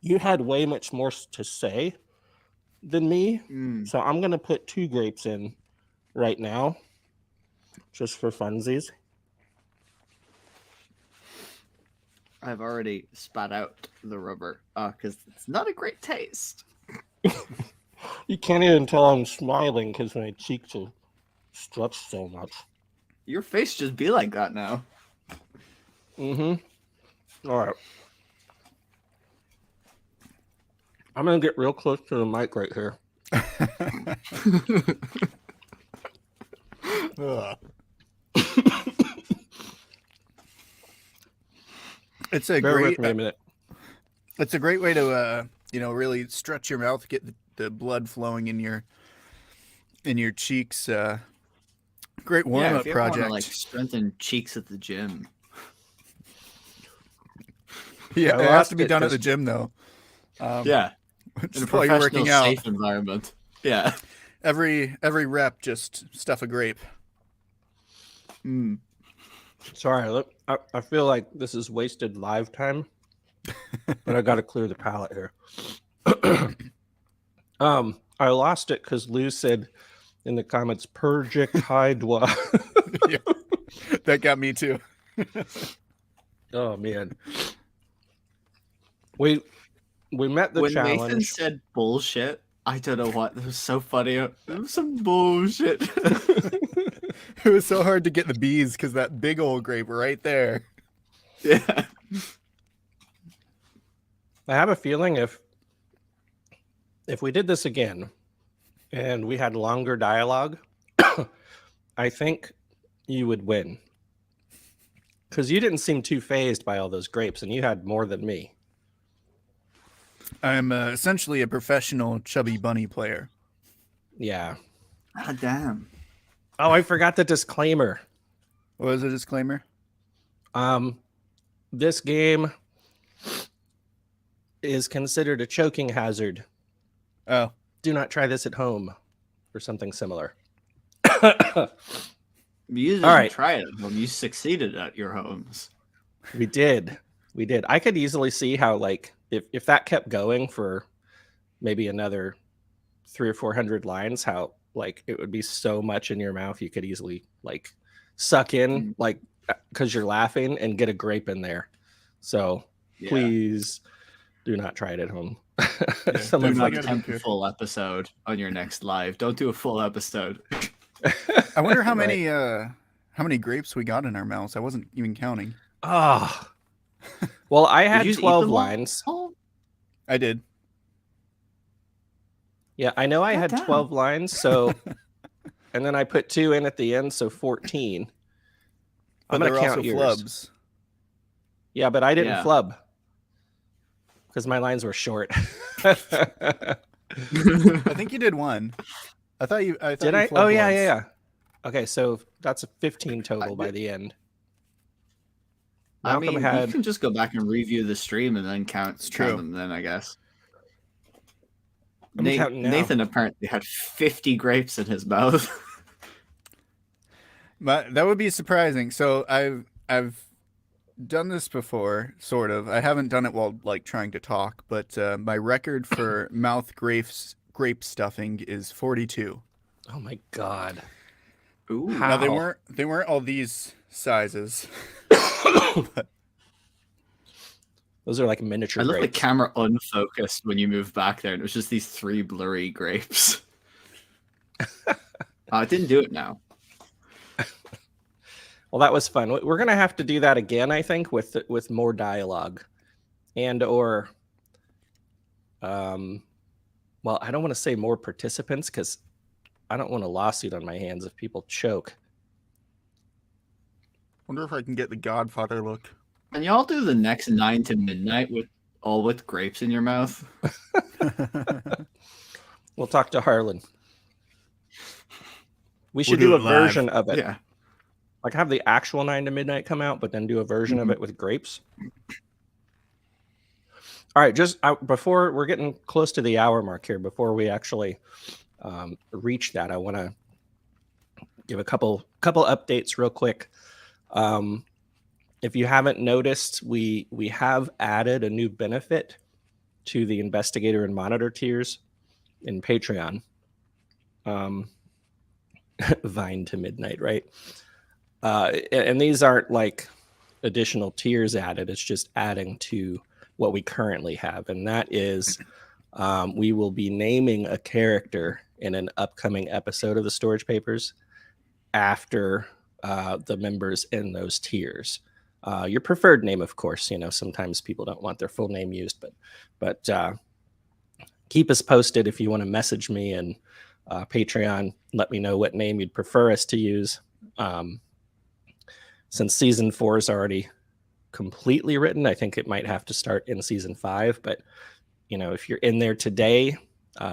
Speaker 2: You had way much more to say than me, so I'm gonna put 2 grapes in right now, just for funsies.
Speaker 1: I've already spat out the rubber because it's not a great taste.
Speaker 2: You can't even tell I'm smiling because my cheeks are stretched so much.
Speaker 1: Your face just be like that now.
Speaker 2: Mm-hmm. All right. I'm going to get real close to the mic right here.
Speaker 3: It's a
Speaker 2: Bear
Speaker 3: great.
Speaker 2: with me a minute.
Speaker 3: It's a great way to really stretch your mouth, get the blood flowing in your cheeks. Great warm-up
Speaker 1: if you
Speaker 3: project.
Speaker 1: want to, like, strengthen cheeks at the gym.
Speaker 3: Yeah,
Speaker 2: I
Speaker 3: it has
Speaker 2: lost
Speaker 3: to be
Speaker 2: it
Speaker 3: done at
Speaker 2: 'cause-
Speaker 3: the gym though.
Speaker 1: Yeah, in a
Speaker 3: Just while you're
Speaker 1: professional,
Speaker 3: working out.
Speaker 1: safe environment. Yeah.
Speaker 3: Every rep, just stuff a grape.
Speaker 2: Sorry, look, I feel like this is wasted live time, but I got to clear the palate here. I lost it because Lou said in the comments, "Projectile."
Speaker 3: Yeah, that got me too.
Speaker 2: Oh man, we met the
Speaker 1: When
Speaker 2: challenge.
Speaker 1: Nathan said bullshit, I don't know what. It was so funny. It was some bullshit.
Speaker 3: It was so hard to get the bees because that big old grape right there.
Speaker 1: Yeah.
Speaker 2: I have a feeling if we did this again and we had longer dialogue, I think you would win. Because you didn't seem too phased by all those grapes, and you had more than me.
Speaker 3: I'm essentially a professional chubby bunny player.
Speaker 2: Yeah.
Speaker 1: Ah, damn.
Speaker 2: Oh, I forgot the disclaimer.
Speaker 3: What was the disclaimer?
Speaker 2: This game is considered a choking hazard.
Speaker 3: Oh,
Speaker 2: Do not try this at home, or something similar.
Speaker 1: You didn't
Speaker 2: All right.
Speaker 1: try it at home. You succeeded at your homes.
Speaker 2: We did. I could easily see how, like, if that kept going for maybe another 300 or 400 lines, how, like, it would be so much in your mouth you could easily, like, suck in, like, because you're laughing and get a grape in there. So
Speaker 1: Yeah.
Speaker 2: please do not try it at home.
Speaker 1: Do
Speaker 2: Someone's
Speaker 1: not
Speaker 2: like,
Speaker 1: attempt a full episode on your next live. Don't do a full episode.
Speaker 3: I wonder how
Speaker 2: Right.
Speaker 3: many grapes we got in our mouths. I wasn't even counting.
Speaker 2: oh. Well, I
Speaker 1: Did
Speaker 2: had
Speaker 1: you eat
Speaker 2: 12
Speaker 1: them all?
Speaker 2: lines.
Speaker 3: I did.
Speaker 2: Yeah, I know I had
Speaker 1: Goddamn.
Speaker 2: 12 lines, so and then I put 2 in at the end, so 14.
Speaker 3: But
Speaker 2: I'm
Speaker 3: there
Speaker 2: gonna
Speaker 3: were
Speaker 2: count
Speaker 3: also
Speaker 2: yours.
Speaker 3: flubs.
Speaker 2: Yeah, but I didn't
Speaker 1: Yeah.
Speaker 2: flub because my lines were short.
Speaker 3: I think you did one. I thought you.
Speaker 2: Did
Speaker 3: you
Speaker 2: I?
Speaker 3: flubbed
Speaker 2: Oh yeah,
Speaker 3: once.
Speaker 2: yeah. Okay, so that's a 15 total by the end.
Speaker 1: I
Speaker 2: Malcolm
Speaker 1: mean,
Speaker 2: had
Speaker 1: you can just go back and review the stream and then count
Speaker 3: true.
Speaker 1: them then, I guess.
Speaker 2: I'm counting now.
Speaker 1: Nathan apparently had 50 grapes in his mouth.
Speaker 3: But that would be surprising. So I've done this before, sort of. I haven't done it while like trying to talk, but my record for mouth grape stuffing is 42.
Speaker 2: Oh my god.
Speaker 1: Ooh.
Speaker 2: How?
Speaker 3: Now they weren't all these sizes.
Speaker 2: Those are like miniature
Speaker 1: I love the
Speaker 2: grapes.
Speaker 1: camera unfocused when you move back there, and it was just these 3 blurry grapes. I didn't do it now.
Speaker 2: Well, that was fun. We're gonna have to do that again, I think, with more dialogue, and or, well, I don't want to say more participants because I don't want a lawsuit on my hands if people choke.
Speaker 3: Wonder if I can get the Godfather look.
Speaker 1: And y'all do the next 9 to midnight with grapes in your mouth.
Speaker 2: We'll talk to Harlan. We should
Speaker 3: do
Speaker 2: do a
Speaker 3: it live.
Speaker 2: version of it.
Speaker 1: Yeah.
Speaker 2: Like have the actual 9 to midnight come out, but then do a version of it with grapes. All right, just before we're getting close to the hour mark here, before we actually reach that, I want to give a couple updates real quick. If you haven't noticed, we have added a new benefit to the investigator and monitor tiers in Patreon. Vine to midnight, right? And these aren't like additional tiers added. It's just adding to what we currently have. And that is we will be naming a character in an upcoming episode of the Storage Papers after the members in those tiers. Your preferred name, of course. You know, sometimes people don't want their full name used, but keep us posted if you want to message me and Patreon. Let me know what name you'd prefer us to use. Since season 4 is already completely written, I think it might have to start in season 5. But you know, if you're in there today,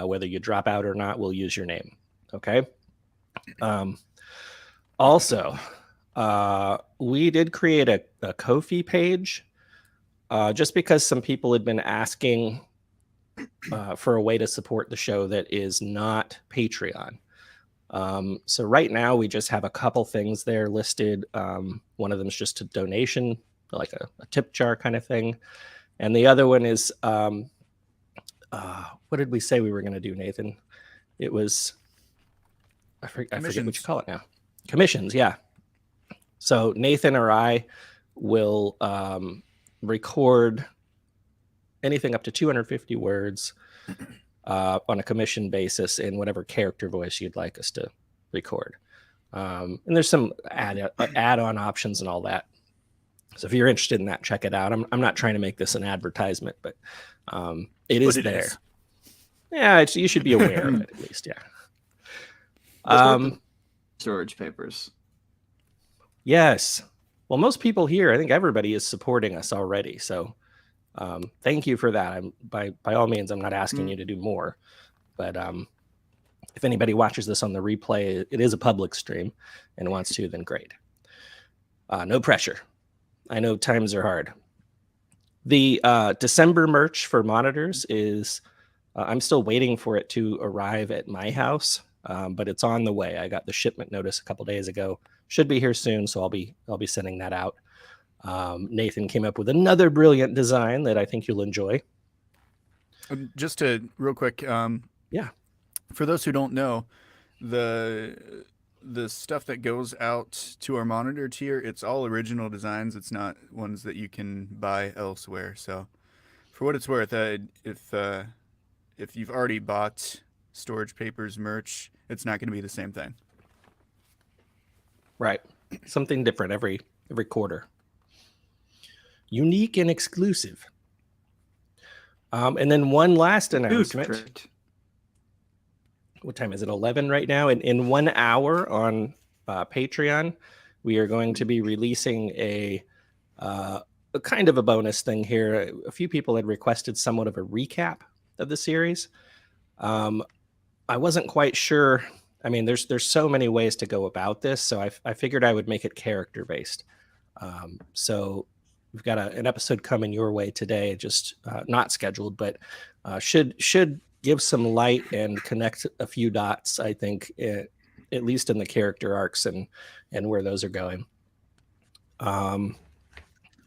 Speaker 2: whether you drop out or not, we'll use your name. Okay. Also, we did create a Ko-fi page just because some people had been asking for a way to support the show that is not Patreon. So right now we just have a couple things there listed. One of them is just a donation, like a tip jar kind of thing. And the other one is, what did we say we were going to do, Nathan? It was, I forget what you call it now. Commissions, yeah. So Nathan or I will record anything up to 250 words on a commission basis in whatever character voice you'd like us to record. And there's some add-on options and all that. So if you're interested in that, check it out. I'm not trying to make this an advertisement, but it is there. Yeah, you should be aware of it at least, yeah.
Speaker 1: Storage Papers.
Speaker 2: Yes. Well, most people here, I think everybody is supporting us already. So thank you for that. By all means, I'm not asking you to do more, but if anybody watches this on the replay, it is a public stream and wants to, then great. No pressure. I know times are hard. The December merch for monitors is, I'm still waiting for it to arrive at my house, but it's on the way. I got the shipment notice a couple days ago. Should be here soon, so I'll be sending that out. Nathan came up with another brilliant design that I think you'll enjoy.
Speaker 3: Just to real quick,
Speaker 2: yeah.
Speaker 3: For those who don't know, the stuff that goes out to our monitor tier, it's all original designs. It's not ones that you can buy elsewhere. So, for what it's worth, if you've already bought Storage Papers merch, it's not going to be the same thing.
Speaker 2: Right, something different every quarter. Unique and exclusive. And then one last announcement. What time is it? 11 right now. And in 1 hour on Patreon, we are going to be releasing a kind of a bonus thing here. A few people had requested somewhat of a recap of the series. I wasn't quite sure. I mean, there's so many ways to go about this, so I figured I would make it character based. So we've got an episode coming your way today, just not scheduled, but should give some light and connect a few dots, I think, at least in the character arcs and where those are going.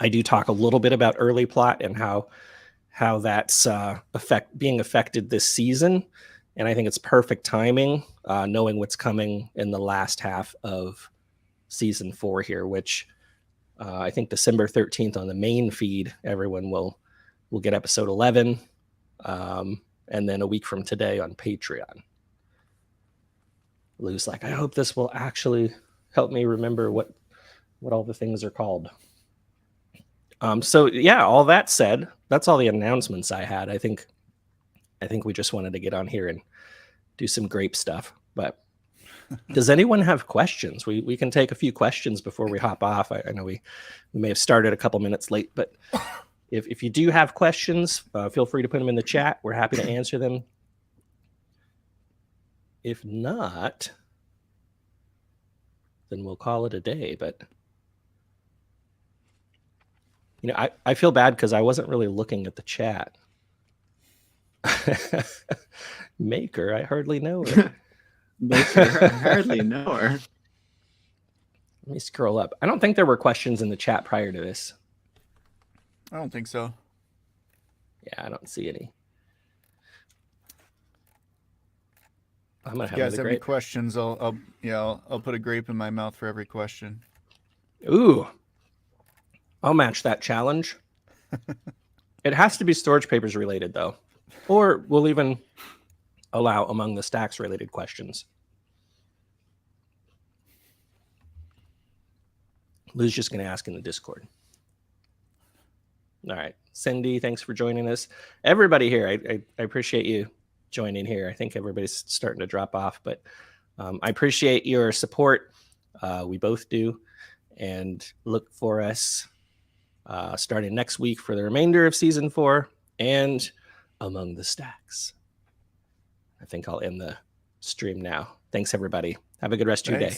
Speaker 2: I do talk a little bit about early plot and how that's being affected this season. And I think it's perfect timing, knowing what's coming in the last half of season 4 here, which I think December 13th on the main feed, everyone will get episode 11. And then a week from today on Patreon. Lou's like, I hope this will actually help me remember what all the things are called. So yeah, all that said, that's all the announcements I had. I think we just wanted to get on here and do some grape stuff. But does anyone have questions? We can take a few questions before we hop off. I know we may have started a couple minutes late, but if you do have questions, feel free to put them in the chat. We're happy to answer them. If not, then we'll call it a day. But you know, I feel bad because I wasn't really looking at the chat. Maker, I hardly know her.
Speaker 1: Maker, I hardly know her.
Speaker 2: Let me scroll up. I don't think there were questions in the chat prior to this.
Speaker 3: I don't think so.
Speaker 2: Yeah, I don't see any. I'm gonna
Speaker 3: If
Speaker 2: have
Speaker 3: you guys
Speaker 2: another
Speaker 3: have any
Speaker 2: grape.
Speaker 3: questions, I'll put a grape in my mouth for every question.
Speaker 2: Ooh, I'll match that challenge. It has to be storage papers related though, or we'll even allow among the stacks related questions. Lou's just going to ask in the Discord. All right. Cindy, thanks for joining us. Everybody here, I appreciate you joining here. I think everybody's starting to drop off, but I appreciate your support. We both do. And look for us starting next week for the remainder of season 4 and Among the Stacks. I think I'll end the stream now. Thanks, everybody. Have a good rest of your day.